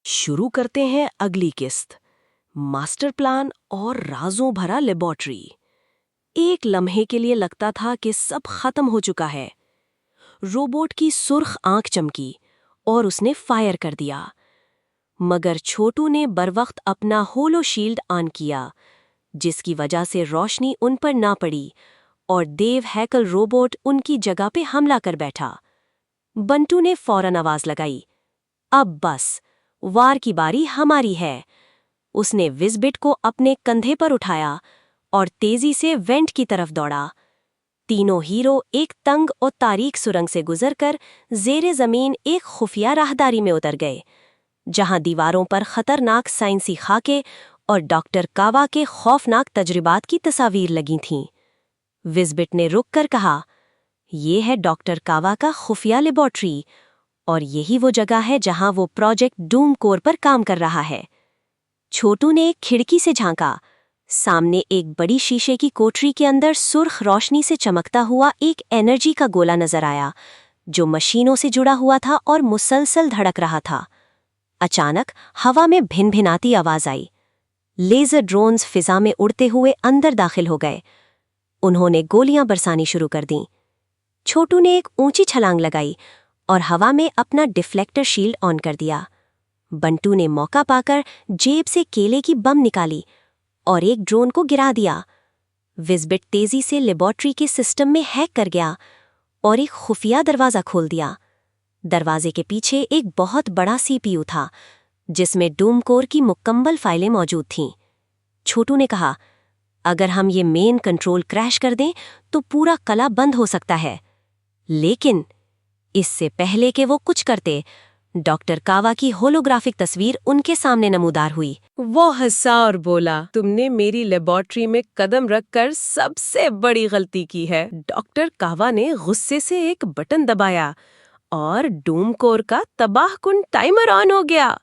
शुरू करते हैं अगली किस्त। मास्टर प्लान और राजों भरा लेबोरेटरी। एक लम्हे के लिए लगता था कि सब खत्म हो चुका है। रोबोट की सुर्ख आंख चमकी और उसने फायर कर दिया। मगर छोटू ने बरवक्त अपना होलो शील्ड ऑन किया, जिसकी वजह से रोशनी उन पर ना पड़ी और देव हैकल रोबोट उनकी जगह पे हमला कर बैठा। बंटू ने फौरन आवाज लगाई, अब बस, वार की बारी हमारी है। उसने विज़बिट को अपने कंधे पर उठाया और तेजी से वेंट की तरफ दौड़ा। तीनों हीरो एक तंग और तारीक सुरंग से गुजरकर ज़ेरे ज़मीन एक खुफिया राहदारी में उतर गए, जहां दीवारों पर खतरनाक साइंसी खाके और डॉक्टर कावा के खौफनाक तजुर्बात की तस्वीर लगी थीं। विज़बिट ने रुक कर कहा, ये है डॉक्टर कावा का खुफिया लेबोरेटरी और यही वो जगह है जहां वो प्रोजेक्ट डूम कोर पर काम कर रहा है। छोटू ने एक खिड़की से झांका। सामने एक बड़ी शीशे की कोठरी के अंदर सुर्ख रोशनी से चमकता हुआ एक एनर्जी का गोला नजर आया, जो मशीनों से जुड़ा हुआ था और मुसलसल धड़क रहा था। अचानक हवा में भिनभिनाती आवाज आई। लेजर ड्रोन्स फिजा में उड़ते हुए अंदर दाखिल हो गए। उन्होंने गोलियां बरसानी शुरू कर दीं। छोटू ने एक ऊंची छलांग लगाई और हवा में अपना डिफ्लेक्टर शील्ड ऑन कर दिया। बंटू ने मौका पाकर जेब से केले की बम निकाली और एक ड्रोन को गिरा दिया। विज़बिट तेजी से लेबोरेटरी के सिस्टम में हैक कर गया और एक खुफिया दरवाज़ा खोल दिया। दरवाजे के पीछे एक बहुत बड़ा सीपीयू था, जिसमें डूम कोर की मुकम्मल फाइलें मौजूद थीं। छोटू ने कहा, अगर हम ये मेन कंट्रोल क्रैश कर दें तो पूरा कला बंद हो सकता है। लेकिन इससे पहले कि वो कुछ करते, डॉक्टर कावा की होलोग्राफिक तस्वीर उनके सामने नमूदार हुई। वो हंसा और बोला, तुमने मेरी लेबोरेटरी में कदम रखकर सबसे बड़ी गलती की है। डॉक्टर कावा ने गुस्से से एक बटन दबाया और डूम कोर का तबाहकुन टाइमर ऑन हो गया।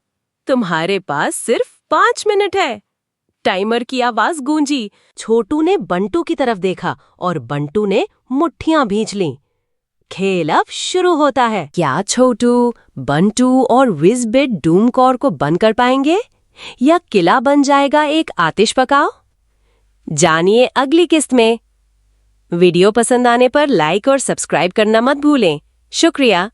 तुम्हारे पास सिर्फ 5 मिनट है। टाइमर की आवाज गूंजी। छोटू ने बंटू की तरफ देखा और बंटू ने मुट्ठियां भींच लीं। खेल अब शुरू होता है। क्या छोटू, बंटू और विज़बिट डूम कोर को बंद कर पाएंगे या किला बन जाएगा एक आतिश पकाओ? जानिए अगली किस्त में। वीडियो पसंद आने पर लाइक और सब्सक्राइब करना मत भूलें। शुक्रिया।